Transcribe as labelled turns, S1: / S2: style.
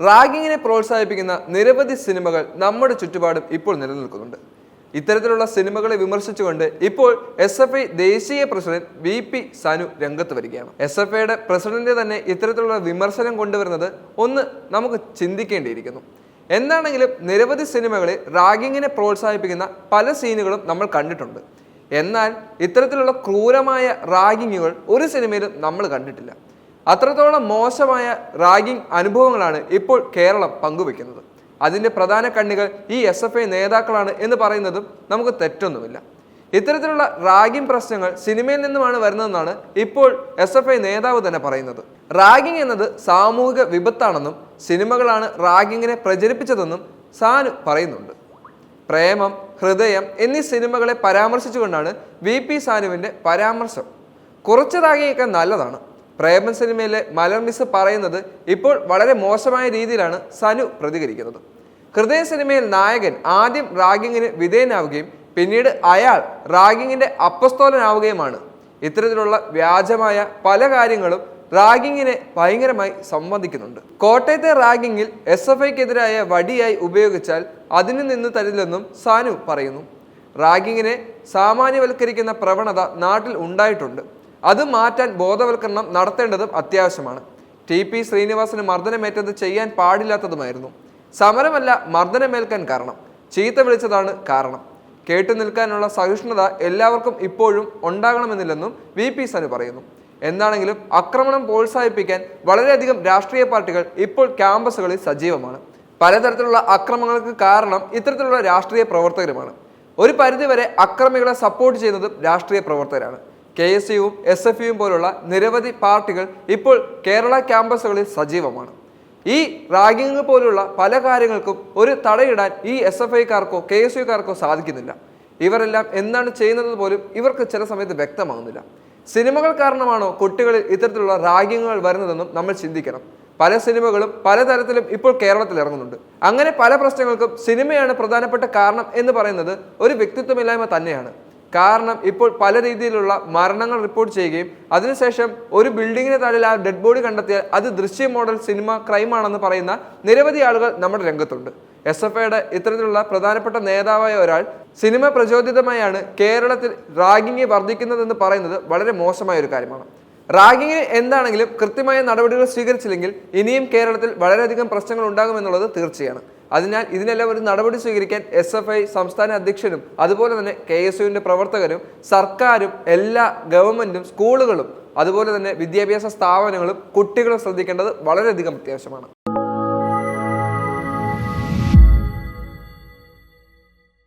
S1: റാഗിങ്ങിനെ പ്രോത്സാഹിപ്പിക്കുന്ന നിരവധി സിനിമകൾ നമ്മുടെ ചുറ്റുപാടും ഇപ്പോൾ നിലനിൽക്കുന്നുണ്ട്. ഇത്തരത്തിലുള്ള സിനിമകളെ വിമർശിച്ചുകൊണ്ട് ഇപ്പോൾ SFI ദേശീയ പ്രസിഡന്റ് VP സാനു രംഗത്ത് വരികയാണ്. SFIയുടെ പ്രസിഡന്റ് തന്നെ ഇത്തരത്തിലുള്ള വിമർശനം കൊണ്ടുവരുന്നത് ഒന്ന് നമുക്ക് ചിന്തിക്കേണ്ടിയിരിക്കുന്നു. എന്താണെങ്കിലും നിരവധി സിനിമകളിൽ റാഗിങ്ങിനെ പ്രോത്സാഹിപ്പിക്കുന്ന പല സീനുകളും നമ്മൾ കണ്ടിട്ടുണ്ട്. എന്നാൽ ഇത്തരത്തിലുള്ള ക്രൂരമായ റാഗിങ്ങുകൾ ഒരു സിനിമയിലും നമ്മൾ കണ്ടിട്ടില്ല. അത്രത്തോളം മോശമായ റാഗിംഗ് അനുഭവങ്ങളാണ് ഇപ്പോൾ കേരളം പങ്കുവെക്കുന്നത്. അതിൻ്റെ പ്രധാന കണ്ണികൾ ഈ SFI നേതാക്കളാണ് എന്ന് പറയുന്നതും നമുക്ക് തെറ്റൊന്നുമില്ല. ഇത്തരത്തിലുള്ള റാഗിംഗ് പ്രശ്നങ്ങൾ സിനിമയിൽ നിന്നുമാണ് വരുന്നതെന്നാണ് ഇപ്പോൾ SFI നേതാവ് തന്നെ പറയുന്നത്. റാഗിംഗ് എന്നത് സാമൂഹിക വിപത്താണെന്നും സിനിമകളാണ് റാഗിങ്ങിനെ പ്രചരിപ്പിച്ചതെന്നും സാനു പറയുന്നുണ്ട്. പ്രേമം, ഹൃദയം എന്നീ സിനിമകളെ പരാമർശിച്ചുകൊണ്ടാണ് VP സാനുവിൻ്റെ പരാമർശം. കുറച്ച് റാഗിങ്ങൊക്കെ നല്ലതാണ്. പ്രേമം സിനിമയിലെ മലർ മിസ് പറയുന്നത് ഇപ്പോൾ വളരെ മോശമായ രീതിയിലാണ് സനു പ്രതികരിക്കുന്നത്. ഹൃദയ സിനിമയിൽ നായകൻ ആദ്യം റാഗിങ്ങിന് വിധേയനാവുകയും പിന്നീട് അയാൾ റാഗിങ്ങിന്റെ അപ്പസ്തോലനാവുകയുമാണ്. ഇത്തരത്തിലുള്ള വ്യാജമായ പല കാര്യങ്ങളും റാഗിങ്ങിനെ ഭയങ്കരമായി സംബന്ധിക്കുന്നുണ്ട്. കോട്ടയത്തെ റാഗിങ്ങിൽ SFIക്കെതിരായ വടിയായി ഉപയോഗിച്ചാൽ അതിന് നിന്ന് തരില്ലെന്നും സാനു പറയുന്നു. റാഗിങ്ങിനെ സാമാന്യവൽക്കരിക്കുന്ന പ്രവണത നാട്ടിൽ ഉണ്ടായിട്ടുണ്ട്. അത് മാറ്റാൻ ബോധവൽക്കരണം നടത്തേണ്ടതും അത്യാവശ്യമാണ്. TP ശ്രീനിവാസന് മർദ്ദനമേറ്റത് ചെയ്യാൻ പാടില്ലാത്തതുമായിരുന്നു. സമരമല്ല മർദ്ദനമേൽക്കാൻ കാരണം, ചീത്ത വിളിച്ചതാണ് കാരണം. കേട്ടു നിൽക്കാനുള്ള സഹിഷ്ണുത എല്ലാവർക്കും ഇപ്പോഴും ഉണ്ടാകണമെന്നില്ലെന്നും VP സാനു പറയുന്നു. എന്താണെങ്കിലും ആക്രമണം പ്രോത്സാഹിപ്പിക്കാൻ വളരെയധികം രാഷ്ട്രീയ പാർട്ടികൾ ഇപ്പോൾ ക്യാമ്പസുകളിൽ സജീവമാണ്. പലതരത്തിലുള്ള അക്രമങ്ങൾക്ക് കാരണം ഇത്തരത്തിലുള്ള രാഷ്ട്രീയ പ്രവർത്തകരുമാണ്. ഒരു പരിധിവരെ അക്രമികളെ സപ്പോർട്ട് ചെയ്യുന്നതും രാഷ്ട്രീയ പ്രവർത്തകരാണ്. KSUവും SFIയും പോലുള്ള നിരവധി പാർട്ടികൾ ഇപ്പോൾ കേരള ക്യാമ്പസുകളിൽ സജീവമാണ്. ഈ റാഗിങ് പോലുള്ള പല കാര്യങ്ങൾക്കും ഒരു തടയിടാൻ ഈ SFIക്കാർക്കോ KSUക്കാർക്കോ സാധിക്കുന്നില്ല. ഇവരെല്ലാം എന്താണ് ചെയ്യുന്നത് പോലും ഇവർക്ക് ചില സമയത്ത് വ്യക്തമാകുന്നില്ല. സിനിമകൾ കാരണമാണോ കുട്ടികളിൽ ഇത്തരത്തിലുള്ള റാഗിങ്ങുകൾ വരുന്നതെന്നും നമ്മൾ ചിന്തിക്കണം. പല സിനിമകളും പലതരത്തിലും ഇപ്പോൾ കേരളത്തിൽ ഇറങ്ങുന്നുണ്ട്. അങ്ങനെ പല പ്രശ്നങ്ങൾക്കും സിനിമയാണ് പ്രധാനപ്പെട്ട കാരണം എന്ന് പറയുന്നത് ഒരു വ്യക്തിത്വമില്ലായ്മ തന്നെയാണ്. കാരണം ഇപ്പോൾ പല രീതിയിലുള്ള മരണങ്ങൾ റിപ്പോർട്ട് ചെയ്യുകയും അതിനുശേഷം ഒരു ബിൽഡിങ്ങിന് താഴെ ആ ഡെഡ് ബോഡി കണ്ടെത്തിയാൽ അത് ദൃശ്യ മോഡൽ സിനിമ ക്രൈമാണെന്ന് പറയുന്ന നിരവധി ആളുകൾ നമ്മുടെ രംഗത്തുണ്ട്. SFIയുടെ ഇത്തരത്തിലുള്ള പ്രധാനപ്പെട്ട നേതാവായ ഒരാൾ സിനിമ പ്രചോദിതമായാണ് കേരളത്തിൽ റാഗിങ് വർദ്ധിക്കുന്നതെന്ന് പറയുന്നത് വളരെ മോശമായ ഒരു കാര്യമാണ്. റാഗിങ്ങിന് എന്താണെങ്കിലും കൃത്യമായ നടപടികൾ സ്വീകരിച്ചില്ലെങ്കിൽ ഇനിയും കേരളത്തിൽ വളരെയധികം പ്രശ്നങ്ങൾ ഉണ്ടാകുമെന്നുള്ളത് തീർച്ചയാണ്. അതിനാൽ ഇതിനെല്ലാം ഒരു നടപടി സ്വീകരിക്കാൻ SFI സംസ്ഥാന അധ്യക്ഷനും അതുപോലെ തന്നെ KSUവിൻ്റെ പ്രവർത്തകരും സർക്കാരും എല്ലാ ഗവൺമെൻറ്റും സ്കൂളുകളും അതുപോലെ തന്നെ വിദ്യാഭ്യാസ സ്ഥാപനങ്ങളും കുട്ടികളും ശ്രദ്ധിക്കേണ്ടത് വളരെയധികം അത്യാവശ്യമാണ്.